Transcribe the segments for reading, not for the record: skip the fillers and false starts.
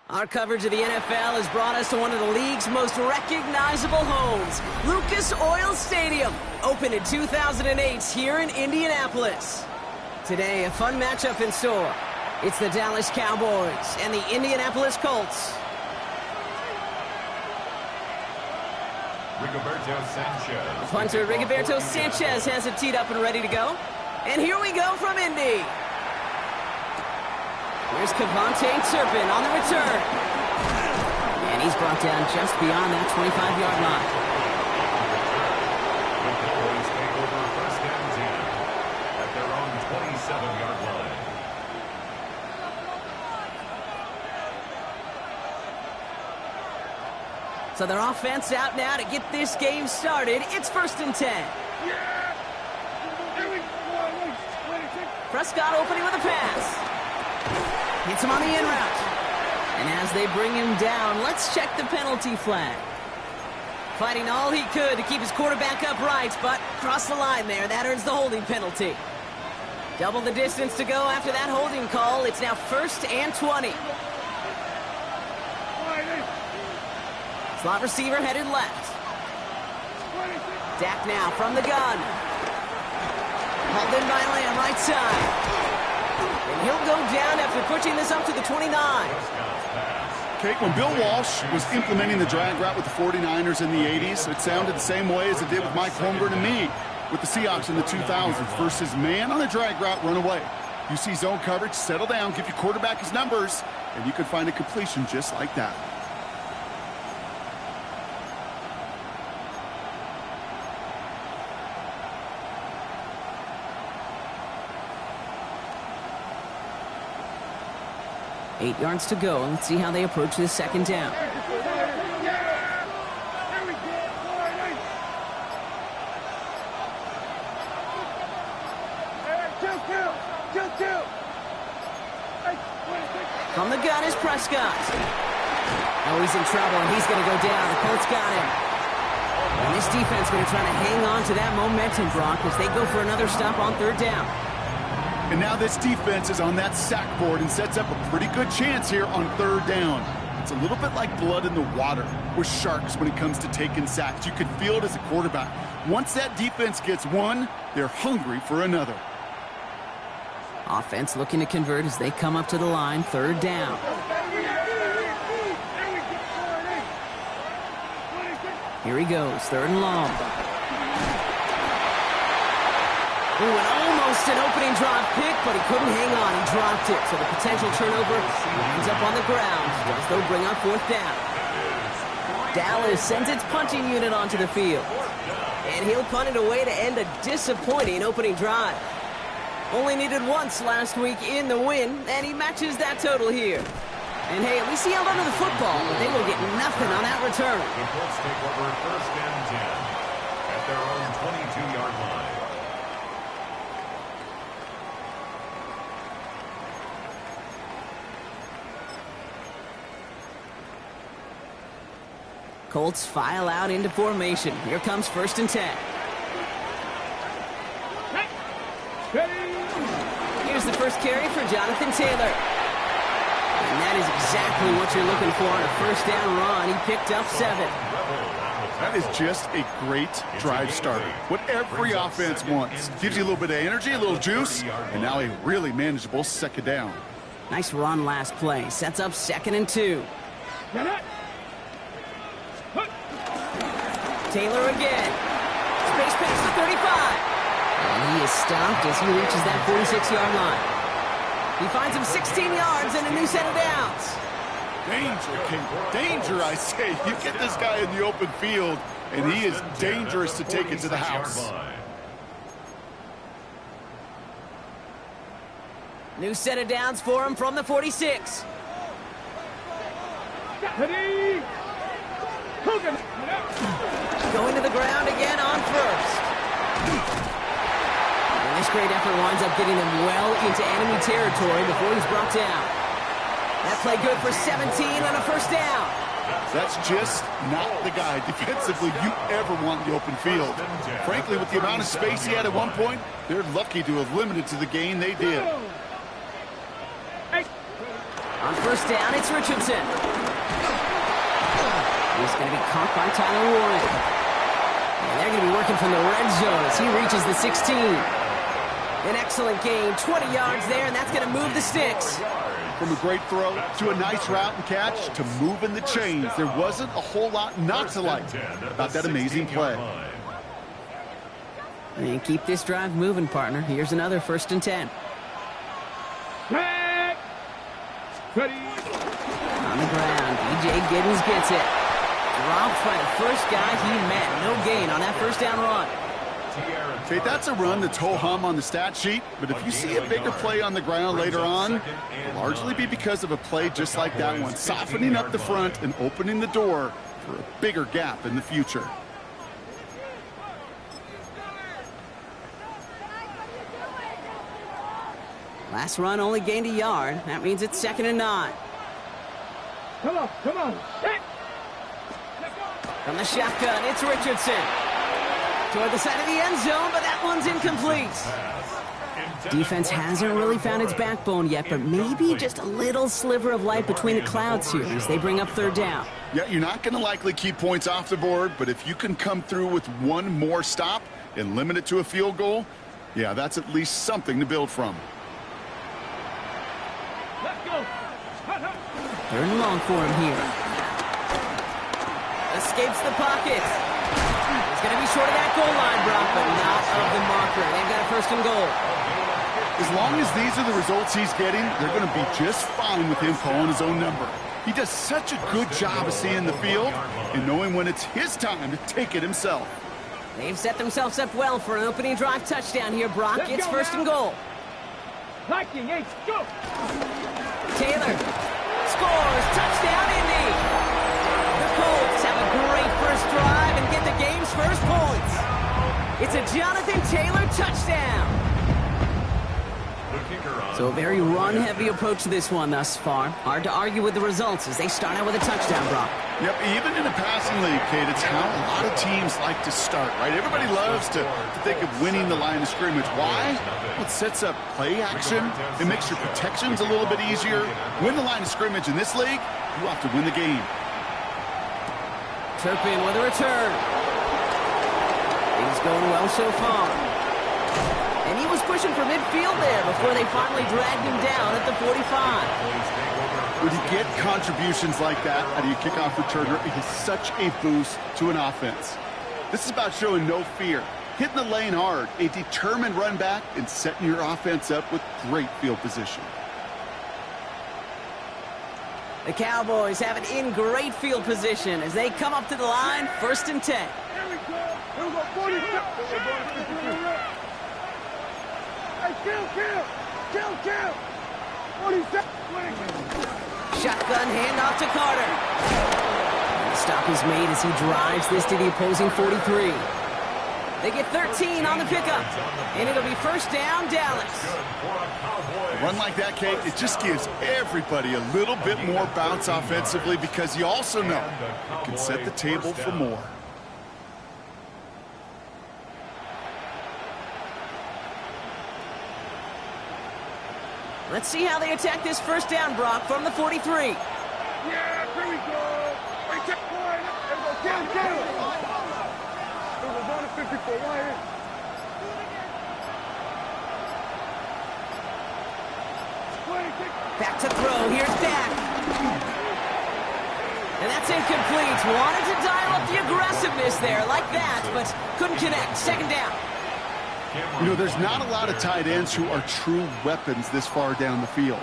Our coverage of the NFL has brought us to one of the league's most recognizable homes, Lucas Oil Stadium, opened in 2008 here in Indianapolis. Today, a fun matchup in store. It's the Dallas Cowboys and the Indianapolis Colts. Rigoberto Sanchez. Punter Rigoberto Sanchez has it teed up and ready to go. And here we go from Indy. Here's Cavante Turpin on the return. And he's brought down just beyond that 25-yard line. The Cowboys take over first and 10 at their own 27-yard line. So their offense out now to get this game started. It's first and 10. Prescott opening with a pass. Hits him on the in route. And as they bring him down, let's check the penalty flag. Fighting all he could to keep his quarterback upright, but crossed the line there. That earns the holding penalty. Double the distance to go after that holding call. It's now first and 20. Slot receiver headed left. Dak now from the gun. Hauled in by Lamb, right side. And he'll go down after pushing this up to the 29. Kate, when Bill Walsh was implementing the drag route with the 49ers in the 80s, it sounded the same way as it did with Mike Holmgren and me with the Seahawks in the 2000s versus man on a drag route, run away. You see zone coverage, settle down, give your quarterback his numbers, and you can find a completion just like that. Eight yards to go, and let's see how they approach this second down. From the gun is Prescott. Oh, he's in trouble, and he's going to go down. The Colts got him. And this defense going to try to hang on to that momentum, Brock, as they go for another stop on third down. And now this defense is on that sack board and sets up a pretty good chance here on third down. It's a little bit like blood in the water with sharks when it comes to taking sacks. You can feel it as a quarterback. Once that defense gets one, they're hungry for another. Offense looking to convert as they come up to the line, third down. Here he goes, third and long. Ooh, and almost an opening drive pick, but he couldn't hang on. He dropped it, so the potential turnover ends up on the ground as they'll bring up fourth down. Dallas sends its punting unit onto the field. And he'll punt it away to end a disappointing opening drive. Only needed once last week in the win, and he matches that total here. And hey, at least he held onto the football, but they will get nothing on that return. The Colts take over first and 10 at their own 22-yard line. Colts file out into formation. Here comes first and 10. Here's the first carry for Jonathan Taylor. And that is exactly what you're looking for on a first down run. He picked up 7. That is just a great drive starter. What every offense wants. Gives you a little bit of energy, a little juice, and now a really manageable second down. Nice run last play. Sets up second and 2. Taylor again. Space pass to 35. And he is stopped as he reaches that 46-yard line. He finds him 16 yards and a new set of downs. Danger, King. Danger, I say. You get this guy in the open field, and he is dangerous to take it to the house. New set of downs for him from the 46. Going to the ground again on first. And this great effort winds up getting him well into enemy territory before he's brought down. That play good for 17 on a first down. That's just not the guy defensively you ever want in the open field. Frankly, with the amount of space he had at one point, they're lucky to have limited to the gain they did. On first down, it's Richardson. He's going to be caught by Tyler Warren. And they're going to be working from the red zone as he reaches the 16. An excellent gain, 20 yards there, and that's going to move the sticks. From a great throw to a nice route and catch to moving the chains, there wasn't a whole lot not to like about that amazing play. And keep this drive moving, partner. Here's another 1st and 10. Ready. On the ground, B.J. Giddens gets it. Dropped by the first guy he met. No gain on that first down run. Okay, that's a run that's ho-hum on the stat sheet, but if you see a bigger play on the ground later on, it'll largely be because of a play just like that one, softening up the front and opening the door for a bigger gap in the future. Last run only gained a yard. That means it's 2nd and 9. Come on, come on. Hey. From the shotgun, it's Richardson. Toward the side of the end zone, but that one's incomplete. Defense hasn't really found its backbone yet, but maybe just a little sliver of light between the clouds here as they bring up 3rd down. Yeah, you're not going to likely keep points off the board, but if you can come through with one more stop and limit it to a field goal, yeah, that's at least something to build from. Let's go. 3rd and long for him here. Escapes the pocket. He's going to be short of that goal line, Brock, but not of the marker. They've got a 1st and goal. As long as these are the results he's getting, they're going to be just fine with him calling his own number. He does such a good job of seeing the field and knowing when it's his time to take it himself. They've set themselves up well for an opening drive touchdown here, Brock. It's 1st and goal. Liking, hey, go. Taylor scores. Touchdown, Indy. The Colts have a great first drive and get the game's first points. It's a Jonathan Taylor touchdown. So a very run-heavy approach to this one thus far. Hard to argue with the results as they start out with a touchdown, Brock. Yep, even in a passing league, Kate, it's how a lot of teams like to start, right? Everybody loves to think of winning the line of scrimmage. Why? Well, it sets up play action. It makes your protections a little bit easier. Win the line of scrimmage in this league, you have to win the game. Turpin with a return. Things going well so far. And he was pushing for midfield there before they finally dragged him down at the 45. When you get contributions like that out of your kickoff returner, it is such a boost to an offense. This is about showing no fear, hitting the lane hard, a determined run back, and setting your offense up with great field position. The Cowboys have it in great field position as they come up to the line, 1st and 10. Here we go. Here we go. 47. Hey, kill. 47. Shotgun handoff to Carter. The stop is made as he drives this to the opposing 43. They get 13 on the pickup, and it'll be 1st down, Dallas. A run like that, Kate, it just gives everybody a little bit more bounce offensively because you also know it can set the table for more. Let's see how they attack this 1st down, Brock, from the 43. Yeah, here we go. Hey, check point. There we go. Kill. It was on the 54. Right. Back to throw. Here's Dak. And that's incomplete. Wanted to dial up the aggressiveness there like that, but couldn't connect. 2nd down. You know, there's not a lot of tight ends who are true weapons this far down the field.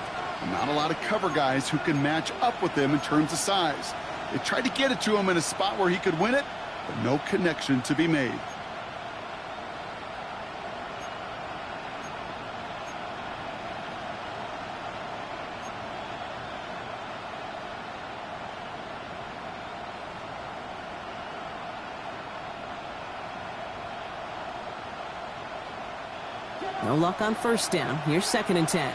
Not a lot of cover guys who can match up with them in terms of size. They tried to get it to him in a spot where he could win it, but no connection to be made. No luck on 1st down. Here's 2nd and 10.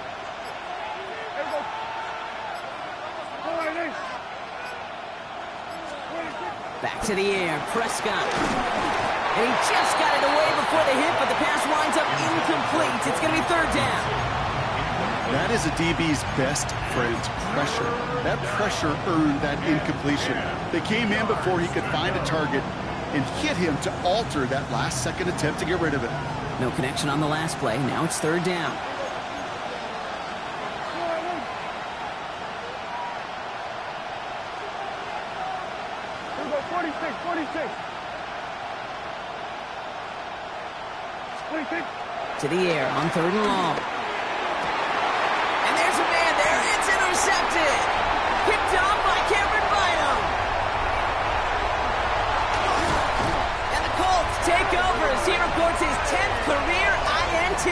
Back to the air. Prescott. And he just got it away before the hit, but the pass winds up incomplete. It's going to be 3rd down. That is a DB's best friend, pressure. That pressure earned that incompletion. They came in before he could find a target and hit him to alter that last-second attempt to get rid of it. No connection on the last play. Now it's third down. Here we go, 46, 46. 46. To the air on third and long. And there's a man there. It's intercepted. Picked off by Cameron Bynum. And the Colts take over as he records his 10th career INT.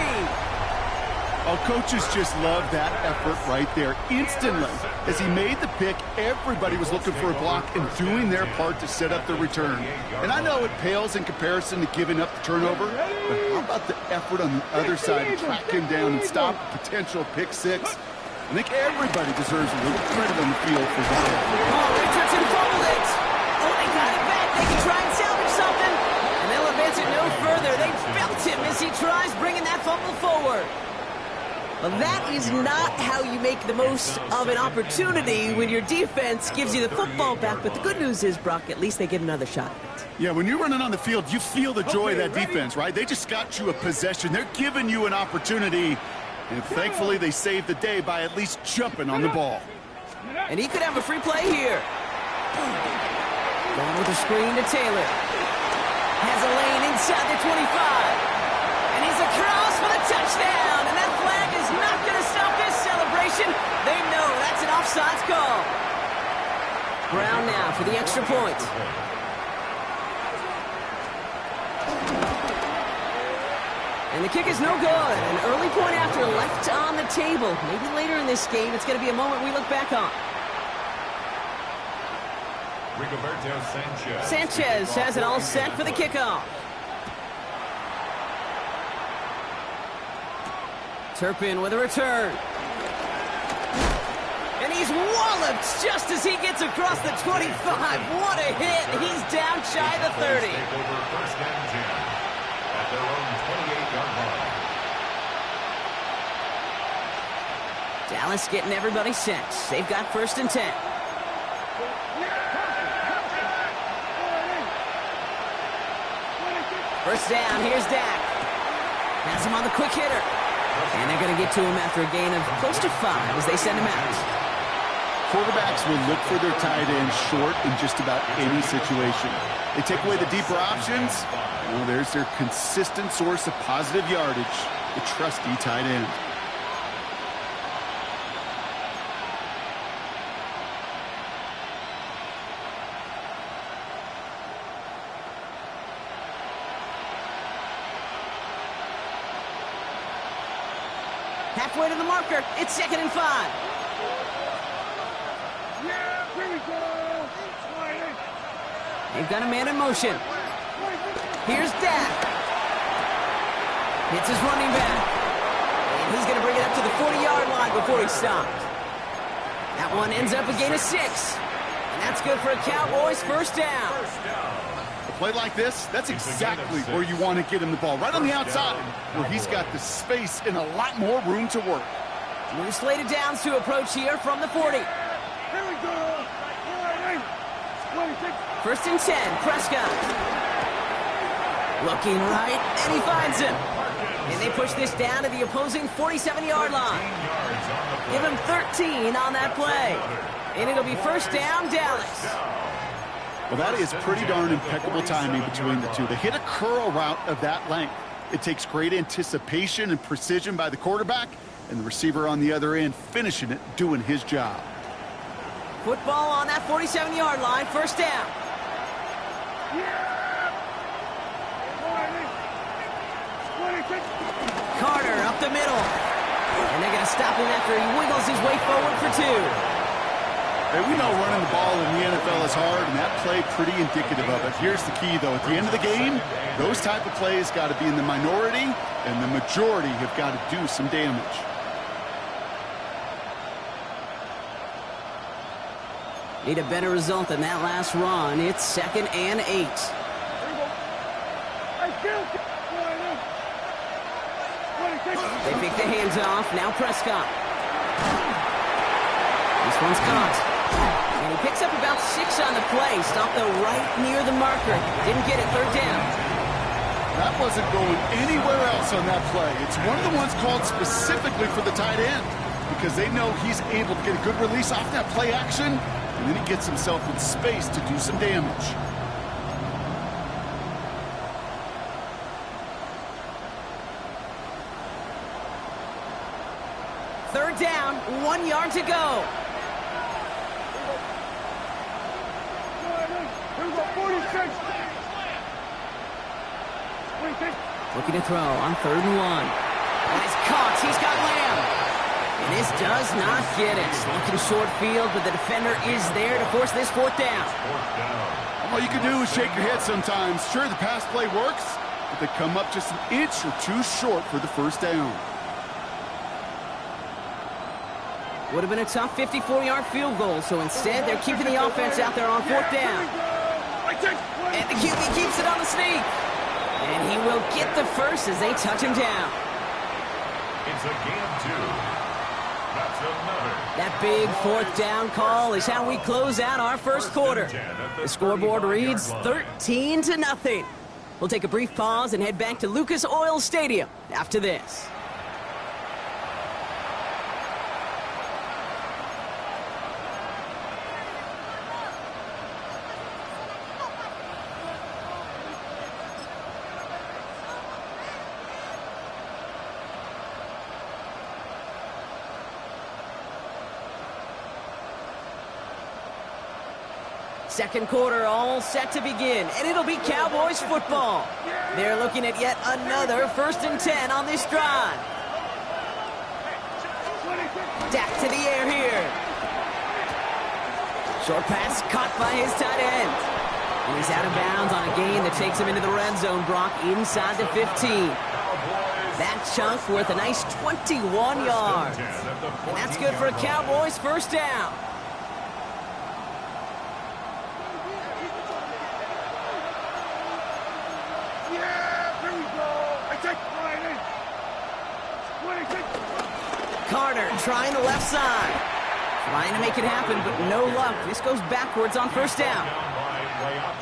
Our coaches just love that effort right there. Instantly, as he made the pick, everybody was looking for a block and doing their part to set up the return. And I know it pales in comparison to giving up the turnover, but how about the effort on the other side to track him down and stop a potential pick six? I think everybody deserves a little credit on the field for that. Oh, Richardson fumbled it. Oh, they got it back. They can try and salvage something. And they'll advance it no further. They felt him as he tries bringing that fumble forward. Well, that is not how you make the most of an opportunity when your defense gives you the football back. But the good news is, Brock, at least they get another shot at it. Yeah, when you're running on the field, you feel the joy of that defense, right? They just got you a possession. They're giving you an opportunity. And thankfully, they saved the day by at least jumping on the ball. And he could have a free play here. Going with a screen to Taylor. Has a lane inside the 25. And he's across for the touchdown. And that flag is not going to stop this celebration. They know that's an offsides call. Brown now for the extra point. And the kick is no good. An early point after left on the table. Maybe later in this game, it's going to be a moment we look back on. Sanchez has it all set for the kickoff. Turpin with a return. And he's walloped just as he gets across the 25. What a hit. He's down shy of the 30. First down 10 at their own 28-yard line. Dallas getting everybody set. They've got first and 10. First down, here's Dak. Has him on the quick hitter. And they're going to get to him after a gain of close to 5 as they send him out. Quarterbacks will look for their tight end short in just about any situation. They take away the deeper options. Well, there's their consistent source of positive yardage, the trusty tight end. Halfway to the marker. It's 2nd and 5. Yeah, here we go. They've got a man in motion. Here's Dak. Hits his running back. And he's going to bring it up to the 40-yard line before he's stopped. That one ends up a gain of 6. And that's good for a Cowboys first down. A play like this, that's exactly where you want to get him the ball. Right on the outside, where he's got the space and a lot more room to work. New slated downs to approach here from the 40. Here we go. 26. First and 10, Prescott. Looking right, and he finds him. And they push this down to the opposing 47-yard line. Give him 13 on that play. And it'll be first down, Dallas. Well, that is pretty darn impeccable timing between the two. They hit a curl route of that length. It takes great anticipation and precision by the quarterback, and the receiver on the other end finishing it, doing his job. Football on that 47-yard line, first down. Carter up the middle. And they're going to stop him after he wiggles his way forward for 2. Hey, we know running the ball in the NFL is hard, and that play pretty indicative of it. Here's the key, though. At the end of the game, those type of plays got to be in the minority, and the majority have got to do some damage. Need a better result than that last run. It's 2nd and 8. They pick the hands off. Now Prescott. This one's caught. And he picks up about 6 on the play. Stopped though right near the marker. Didn't get it. Third down. That wasn't going anywhere else on that play. It's one of the ones called specifically for the tight end because they know he's able to get a good release off that play action, and then he gets himself in space to do some damage. Third down, 1 yard to go. Here we go, 46. Looking to throw on 3rd and 1. And it's caught. He's got Lamb. And this does not get it. Looking short field, but the defender is there to force this 4th down. All you can do is shake your head sometimes. Sure, the pass play works, but they come up just an inch or two short for the 1st down. Would have been a tough 54-yard field goal, so instead they're keeping the offense out there on 4th down. And the QB keeps it on the sneak. And he will get the first as they touch him down. It's a game 2. That's another. That big 4th down call is how we close out our 1st quarter. The scoreboard reads 13-0. We'll take a brief pause and head back to Lucas Oil Stadium after this. Second quarter all set to begin, and it'll be Cowboys football. They're looking at yet another 1st and 10 on this drive. Dak to the air here. Short pass caught by his tight end. And he's out of bounds on a gain that takes him into the red zone, Brock, inside the 15. That chunk worth a nice 21 yards. And that's good for a Cowboys 1st down. Carter trying the left side. Trying to make it happen, but no luck. This goes backwards on 1st down.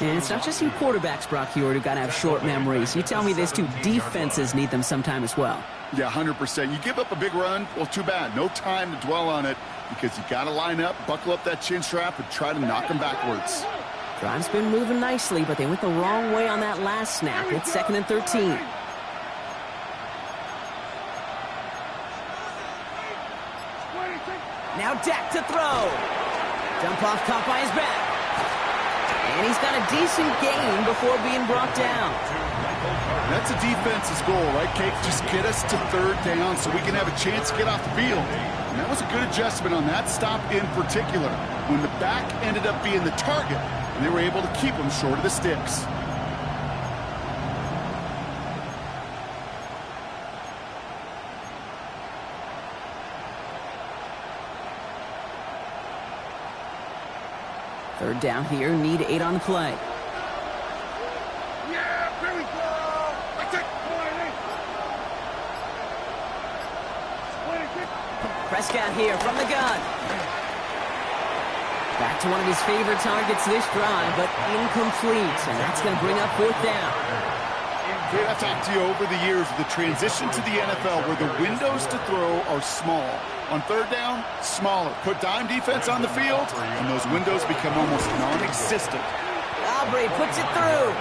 And it's not just you quarterbacks, Brock Hewitt, who got to have short memories. You tell me these two defenses need them sometime as well. Yeah, 100%. You give up a big run, well, too bad. No time to dwell on it because you got to line up, buckle up that chin strap, and try to knock them backwards. Drive's been moving nicely, but they went the wrong way on that last snap. It's 2nd and 13. Now Dak to throw. Dump off caught by his back. And he's got a decent gain before being brought down. That's a defense's goal, right, Kate? Just get us to 3rd down so we can have a chance to get off the field. And that was a good adjustment on that stop in particular, when the back ended up being the target, and they were able to keep him short of the sticks. Third down here, need 8 on the play. Yeah, here we go. Prescott here from the gun. Back to one of his favorite targets this drive, but incomplete. And that's going to bring up 4th down. Kate, I've talked to you over the years of the transition to the NFL where the windows to throw are small. On 3rd down, smaller. Put dime defense on the field, and those windows become almost non-existent. Aubrey puts it through.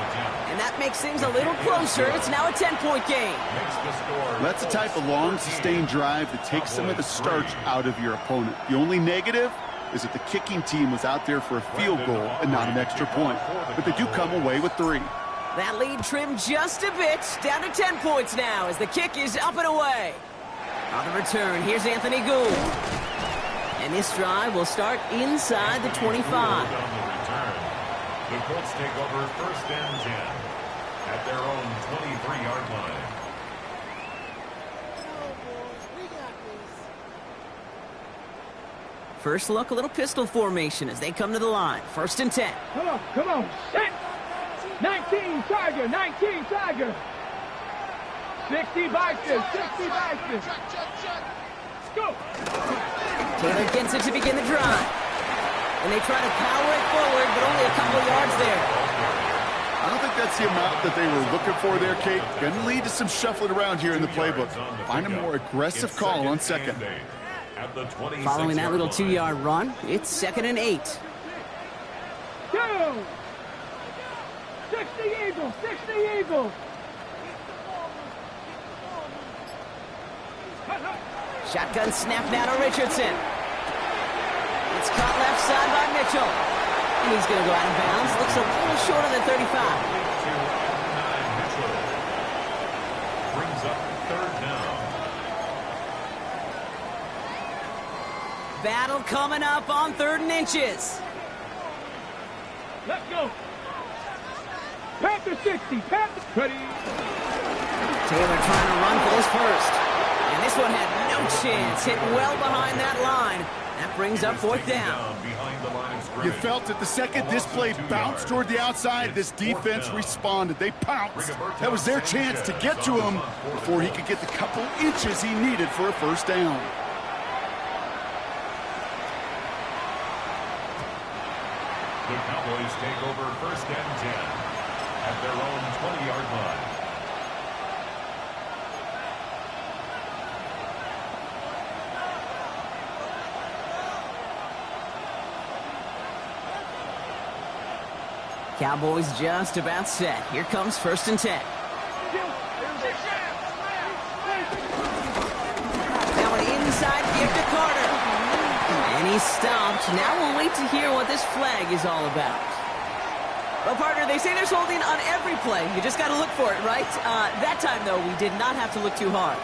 And that makes things a little closer. It's now a 10-point game. That's the type of long, sustained drive that takes some of the starch out of your opponent. The only negative is that the kicking team was out there for a field goal and not an extra point. But they do come away with 3. That lead trimmed just a bit. Down to 10 points now as the kick is up and away. On the return, here's Anthony Gould. And this drive will start inside the 25. The Colts take over 1st and 10 at their own 23-yard line. First look, a little pistol formation as they come to the line. 1st and 10. Come on, set. 19 Tiger, 19 Tiger. 60 Bison, 60 Bison. Let's go. Taylor gets it to begin the drive. And they try to power it forward, but only a couple of yards there. I don't think that's the amount that they were looking for there, Kate. Going to lead to some shuffling around here in the playbook. Find a more aggressive call on second. Following that little 2-yard run, it's 2nd and 8. 60 Eagles, 60 Eagles. Shotgun snap now to Richardson. It's caught left side by Mitchell. And he's going to go out of bounds. Looks a little shorter than 35. Brings up 3rd down. Battle coming up on 3rd and inches. Let's go. Panther 60, Panther. Ready. Taylor trying to run for this first. And this one had no chance. Hit well behind that line. That brings up 4th down. You felt it the second this play bounced toward the outside, this defense responded. They pounced. That was their chance to get to him before he could get the couple inches he needed for a first down. The Cowboys take over 1st and 10 at their own 20-yard line. Cowboys just about set. Here comes 1st and 10. Now an inside give to Carter. And he's stopped. Now we'll wait to hear what this flag is all about. Well, partner, they say there's holding on every play. You just got to look for it, right? That time, though, we did not have to look too hard.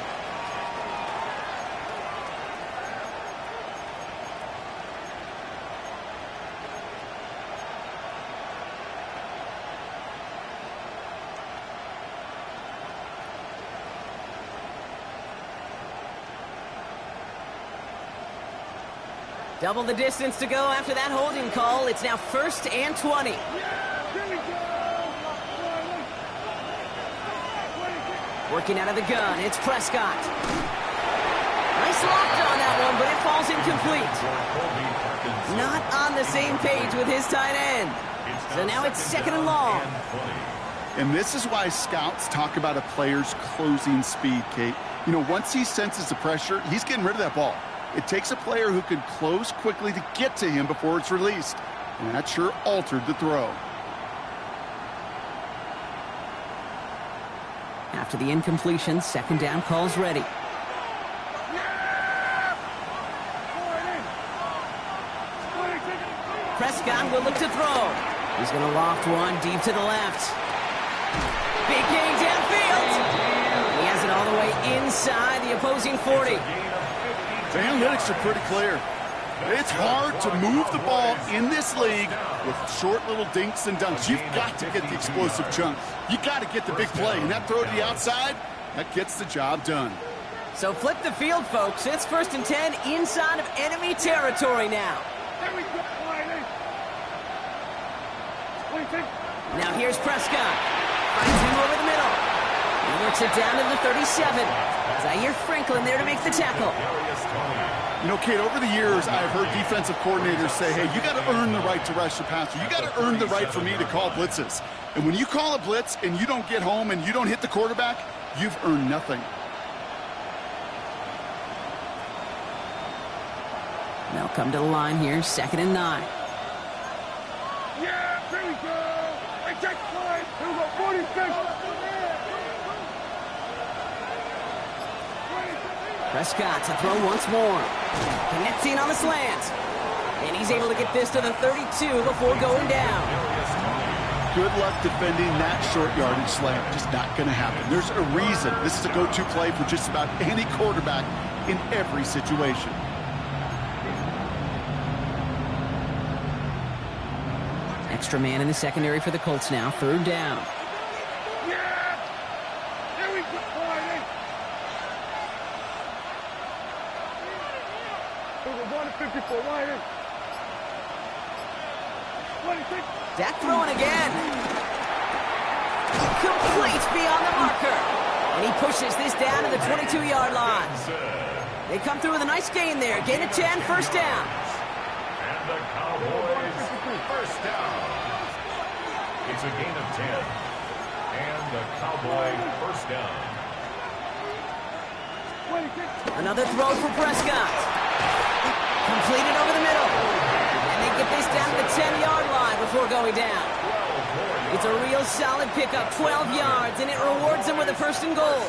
Double the distance to go after that holding call. It's now 1st and 20. Working out of the gun, it's Prescott. Nice locked on that one, but it falls incomplete. Not on the same page with his tight end. So now it's 2nd and long. And this is why scouts talk about a player's closing speed, Kate. You know, once he senses the pressure, he's getting rid of that ball. It takes a player who can close quickly to get to him before it's released. And that sure altered the throw. After the incompletion, 2nd down call's ready. Prescott will look to throw. He's going to loft one deep to the left. Big gain downfield. He has it all the way inside the opposing 40. The analytics are pretty clear. It's hard to move the ball in this league with short little dinks and dunks. You've got to get the explosive chunk. You got to get the big play. And that throw to the outside, that gets the job done. So flip the field, folks. It's 1st and 10 inside of enemy territory now. There we go. Now here's Prescott. Finds him over the middle. He works it down to the 37. Zaire Franklin there to make the tackle. You know, Kate, over the years, I've heard defensive coordinators say, hey, you got to earn the right to rush the passer. You got to earn the right for me to call blitzes. And when you call a blitz and you don't get home and you don't hit the quarterback, you've earned nothing. They'll come to the line here, 2nd and 9. Yeah, here we go. Hey, check the line. Here we go, 46. Prescott to throw once more. Connecting on the slant. And he's able to get this to the 32 before going down. Good luck defending that short yardage slant. Just not going to happen. There's a reason this is a go-to play for just about any quarterback in every situation. Extra man in the secondary for the Colts now. 3rd down. Yeah! Here we go. We're going to 54. Wide in. 26. Dak throwing again. Complete beyond the marker. And he pushes this down to the 22-yard line. They come through with a nice gain there. Gain of 10, first down. And the Cowboys first down. It's a gain of 10. And the Cowboy first down. Another throw for Prescott. Completed over the middle. And they get this down to the 10-yard line before going down. It's a real solid pickup, 12 yards, and it rewards them with a first and goal.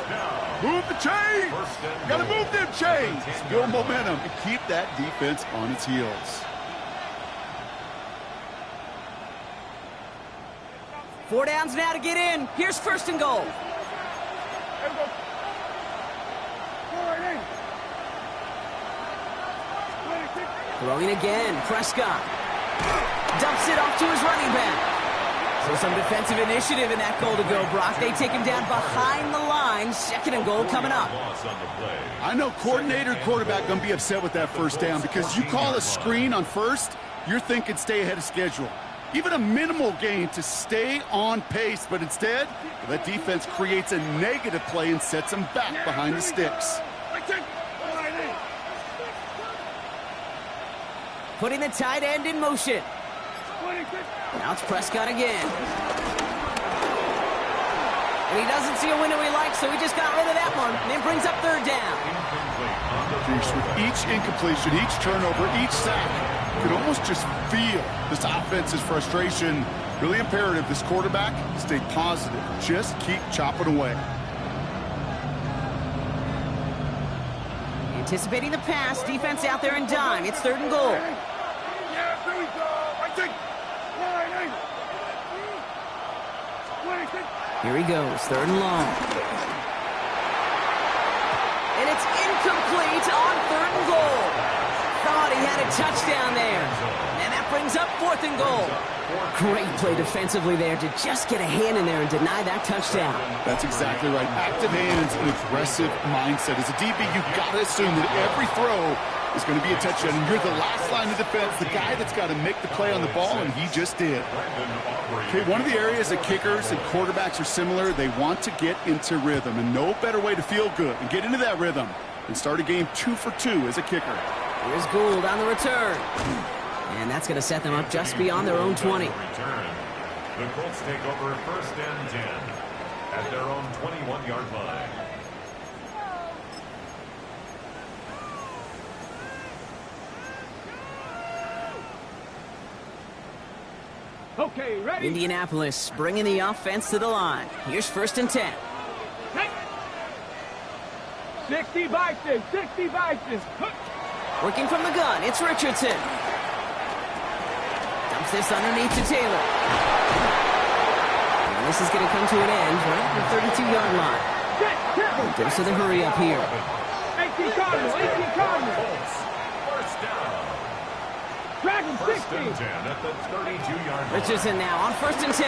Move the chains. You got to move them chains. Build momentum and keep that defense on its heels. 4 downs now to get in. Here's first and goal. Throwing again, Prescott. Dumps it off to his running back. So some defensive initiative in that goal to go, Brock. They take him down behind the line. Second and goal coming up. I know coordinator, quarterback going to be upset with that first down because you call a screen on first, you're thinking stay ahead of schedule. Even a minimal gain to stay on pace, but instead, that defense creates a negative play and sets them back behind the sticks. Putting the tight end in motion. Now it's Prescott again. And he doesn't see a window he likes, so he just got rid of that one. And then brings up third down. With each incompletion, each turnover, each sack, you could almost just feel this offense's frustration. Really imperative this quarterback stay positive. Just keep chopping away. Anticipating the pass, defense out there in dime. It's third and goal. Here he goes, third and long. And it's incomplete on third and goal. Thought he had a touchdown there. And that brings up fourth and goal. Great play defensively there to just get a hand in there and deny that touchdown. That's exactly right. Active hands and aggressive mindset. As a DB, you've got to assume that every throw is going to be a touchdown. And you're the last line of defense, the guy that's got to make the play on the ball, and he just did. Okay, one of the areas that kickers and quarterbacks are similar, they want to get into rhythm. And no better way to feel good and get into that rhythm than start a game 2 for 2 as a kicker. Here's Gould on the return. And that's going to set them up just beyond their own 20. The Colts take over first and 10 at their own 21-yard line. Okay, ready? Indianapolis bringing the offense to the line. Here's first and 10. 60 Vikings, 60 Vikings. Working from the gun, it's Richardson. Dumps this underneath to Taylor. And this is going to come to an end right at the 32-yard line. Dose of the hurry up here. 18 Cardinal, 18 Cardinal. First down. Dragon, 60. First and 10 at the 32-yard line. Richardson now on first and 10.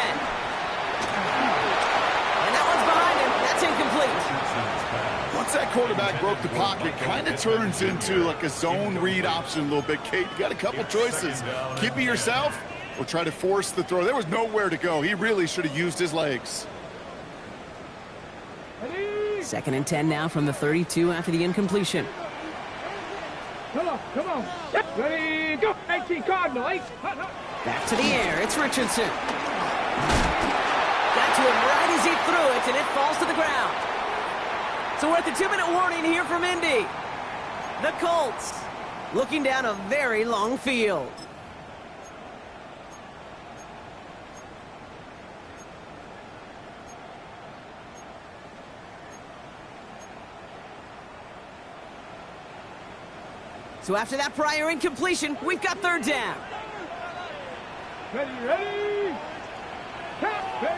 And that one's behind him. That's incomplete. Once that quarterback broke the pocket, kind of turns into like a zone read option a little bit. Kate, you got a couple choices. Keep it yourself or try to force the throw. There was nowhere to go. He really should have used his legs. Second and 10 now from the 32 after the incompletion. Come on, come on. Ready, go. 18 Cardinal, 8. Back to the air, it's Richardson. Got to him right as he threw it, and it falls to the ground. So we're at the 2-minute warning here from Indy. The Colts looking down a very long field. So after that prior incompletion, we've got third down. Ready, ready. Captain.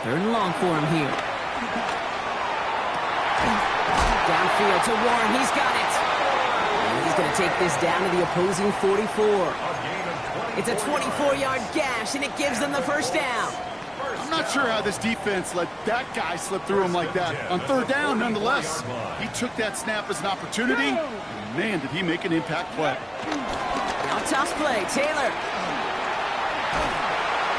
Third and long for him here. Downfield to Warren. He's got it. And he's going to take this down to the opposing 44. It's a 24-yard gash, and it gives them the first down. I'm not sure how this defense let that guy slip through him like that. On third down, nonetheless, he took that snap as an opportunity. And man, did he make an impact play. Now toss play, Taylor.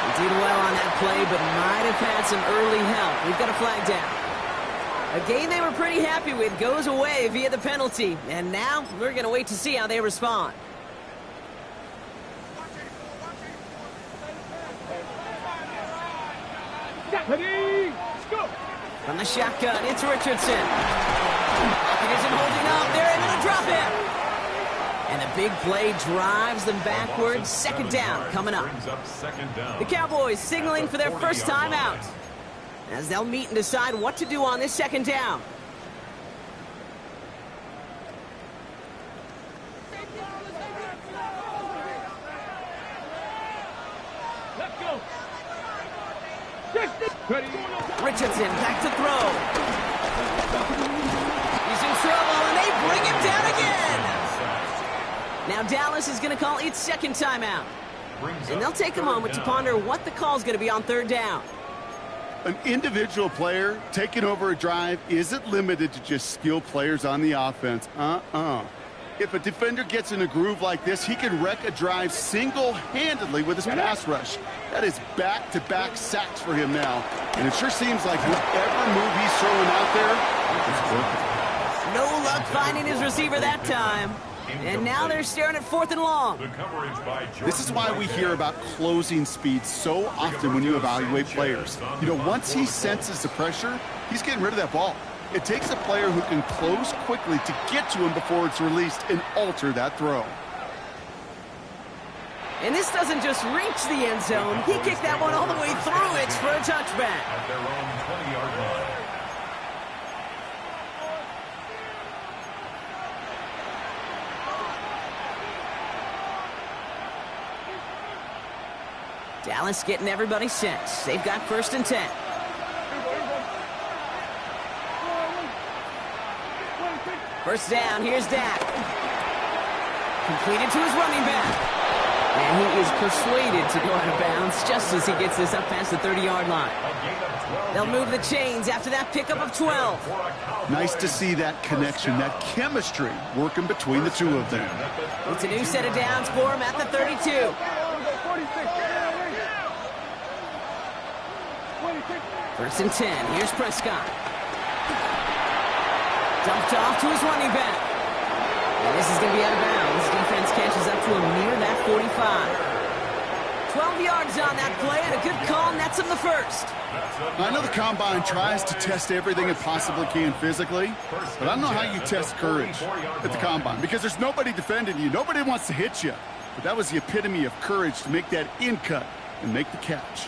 He did well on that play, but might have had some early help. We've got a flag down. A game they were pretty happy with goes away via the penalty. And now we're going to wait to see how they respond. Ready, let's go. From the shotgun, it's Richardson. It isn't holding up. They're able to drop it. And the big play drives them backwards. Second down coming up. The Cowboys signaling for their first time out, as they'll meet and decide what to do on this second down. Let's go. Ready. Richardson back to throw. He's in trouble, and they bring him down again. Now Dallas is going to call its second timeout. And they'll take a moment to ponder what the call is going to be on third down. An individual player taking over a drive isn't limited to just skilled players on the offense. If a defender gets in a groove like this, he can wreck a drive single-handedly with his pass rush. That is back-to-back sacks for him now. And it sure seems like whatever move he's throwing out there, it's working. No luck finding his receiver that time. And now they're staring at 4th and long. This is why we hear about closing speed so often when you evaluate players. You know, once he senses the pressure, he's getting rid of that ball. It takes a player who can close quickly to get to him before it's released and alter that throw. And this doesn't just reach the end zone. He kicked that one all the way through it for a touchback. At their own 20-yard line. Dallas getting everybody set. They've got 1st and 10. First down, here's Dak. Completed to his running back. And he is persuaded to go out of bounds just as he gets this up past the 30-yard line. They'll move the chains after that pickup of 12. Nice to see that connection, that chemistry working between the two of them. It's a new set of downs for him at the 32. First and 10. Here's Prescott. Dumped off to his running back. And this is going to be out of bounds. Defense catches up to him near that 45. 12 yards on that play, and a good call nets him the first. I know the Combine tries to test everything it possibly can physically, but I don't know how you test courage at the Combine, because there's nobody defending you. Nobody wants to hit you. But that was the epitome of courage to make that in cut and make the catch.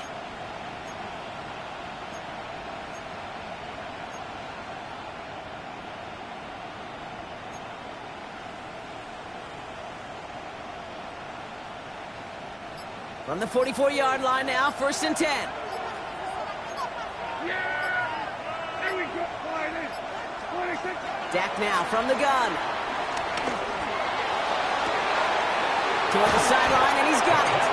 From the 44-yard line now, 1st and 10. Yeah! There we go. 26. Dak now from the gun. Toward the sideline, and he's got it.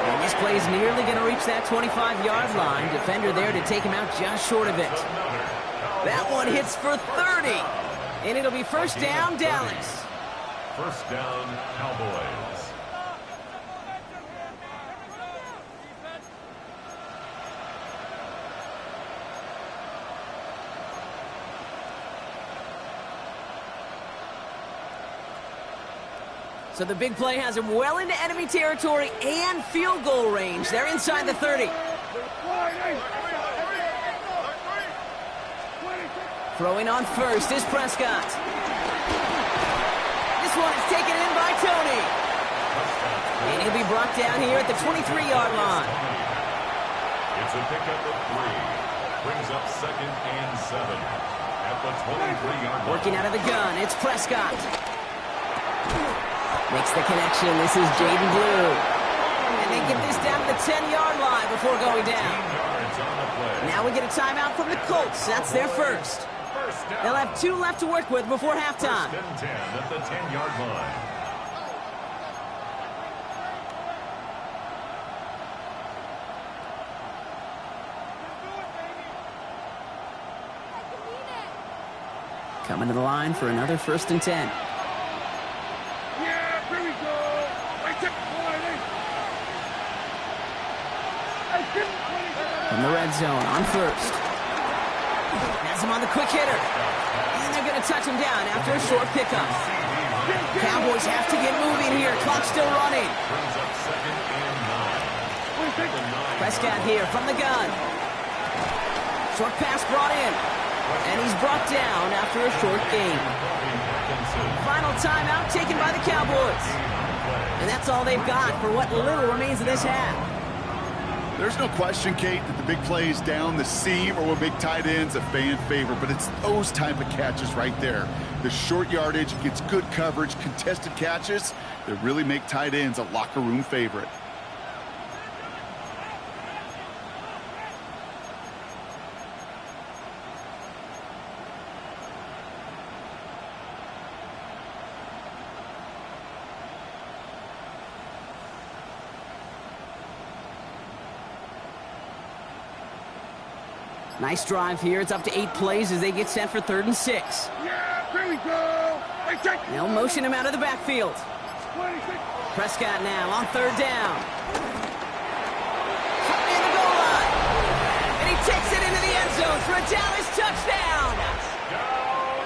And this play is nearly going to reach that 25-yard line. Defender there to take him out just short of it. That one hits for 30. And it'll be first down, Dallas. First down, Cowboys. So the big play has him well into enemy territory and field goal range. They're inside the 30. Throwing on first is Prescott. This one is taken in by Tony. And he'll be brought down here at the 23-yard line. It's a pickup of 3. Brings up 2nd and 7. At the 23-yard line. Working out of the gun, it's Prescott. Makes the connection. This is Jaden Blue. And they get this down to the 10-yard line before going down. Now we get a timeout from the Colts. That's their first. They'll have 2 left to work with before halftime. First and 10 at the 10-yard line. Coming to the line for another 1st and 10. Yeah, here we go. From the red zone on first. Has him on the quick hitter. And they're going to touch him down after a short pickup. Cowboys have to get moving here. Clock still running. Brings up 2nd and 9. Prescott here from the gun. Short pass brought in. And he's brought down after a short gain. Final timeout taken by the Cowboys. And that's all they've got for what little remains of this half. There's no question, Kate, that the big plays down the seam or what big tight ends a fan favorite, but it's those type of catches right there. The short yardage gets good coverage, contested catches that really make tight ends a locker room favorite. Nice drive here. It's up to 8 plays as they get set for 3rd and 6. Yeah, here we go. They'll motion him out of the backfield. 26. Prescott now on 3rd down. In the goal line. And he takes it into the end zone for a Dallas touchdown.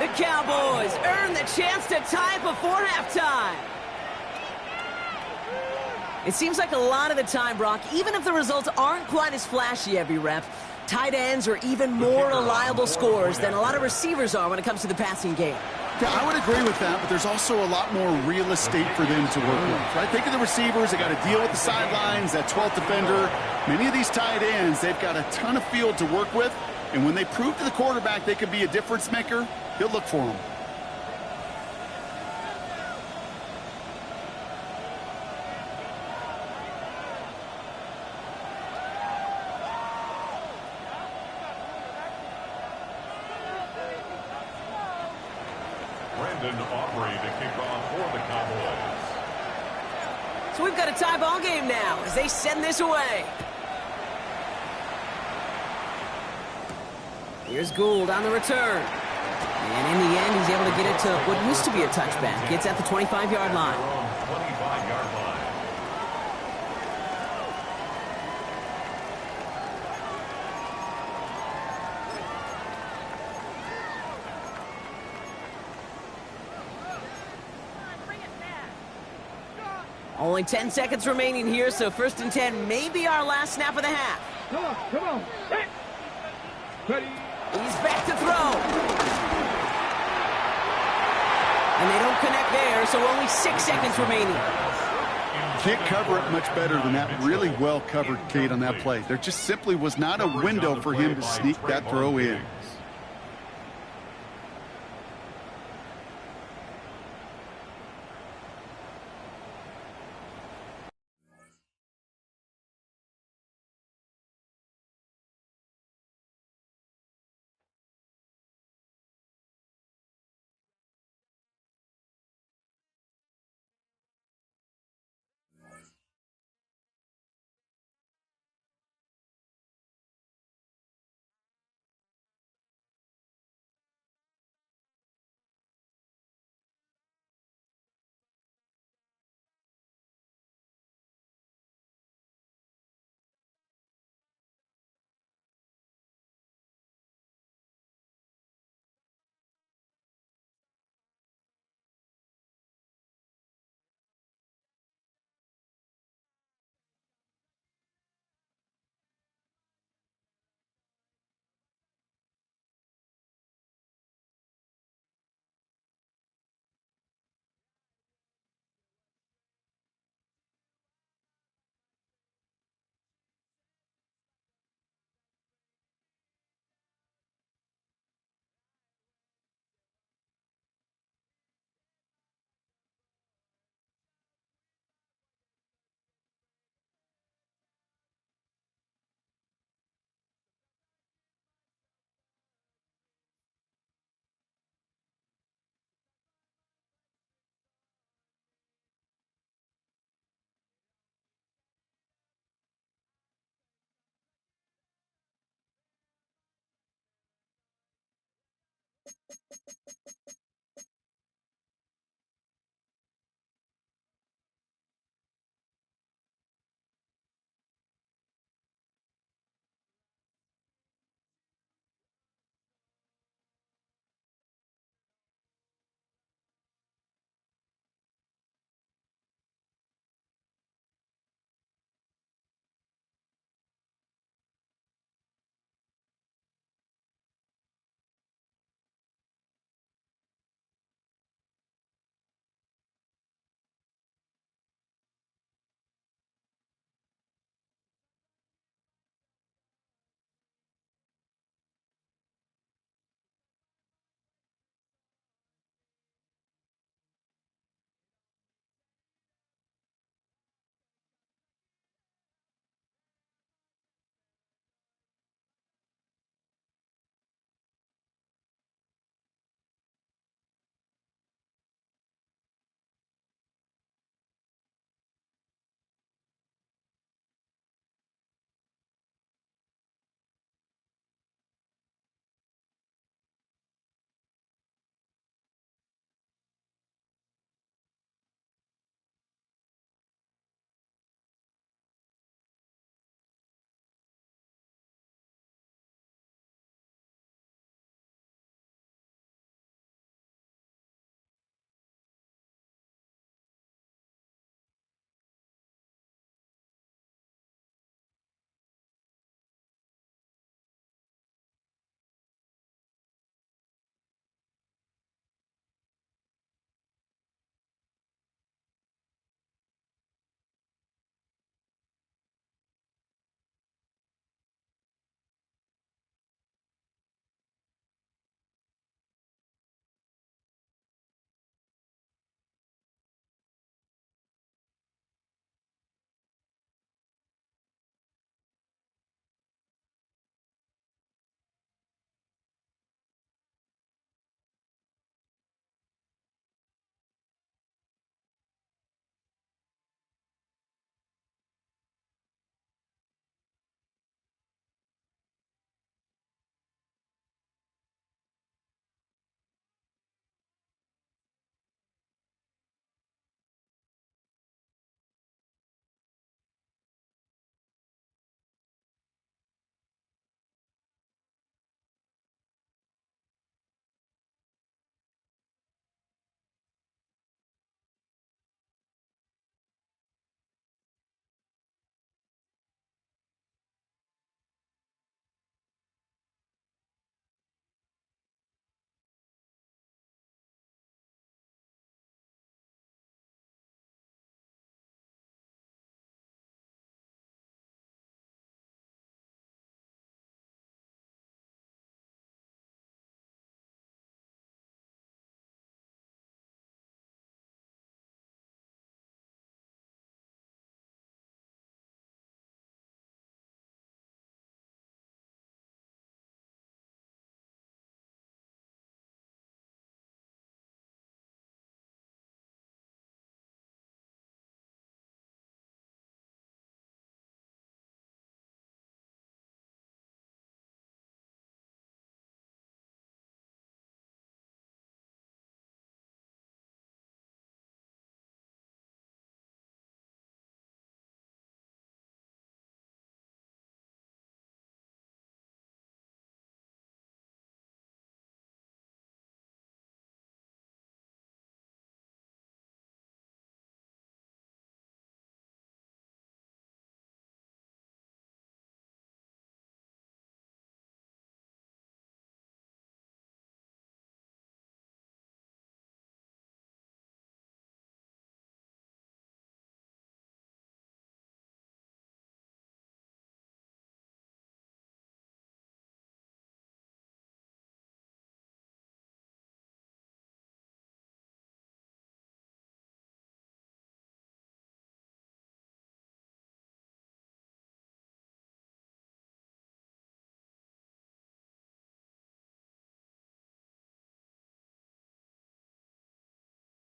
The Cowboys earn the chance to tie before halftime. It seems like a lot of the time, Brock, even if the results aren't quite as flashy every rep, tight ends are even more reliable scorers than a lot of receivers are when it comes to the passing game. Yeah, I would agree with that, but there's also a lot more real estate for them to work with, right? Think of the receivers. They got to deal with the sidelines, that 12th defender. Many of these tight ends, they've got a ton of field to work with, and when they prove to the quarterback they could be a difference maker, he'll look for them. Aubrey to kick off for the Cowboys. So we've got a tie ball game now as they send this away. Here's Gould on the return. And in the end, he's able to get it to what used to be a touchback. Gets at the 25-yard line. 25-yard line. Only 10 seconds remaining here, so 1st and 10 may be our last snap of the half. Come on. Ready. He's back to throw. And they don't connect there, so only 6 seconds remaining. Can't cover it much better than that. Really well covered, Kate, on that play. There just simply was not a window for him to sneak that throw in.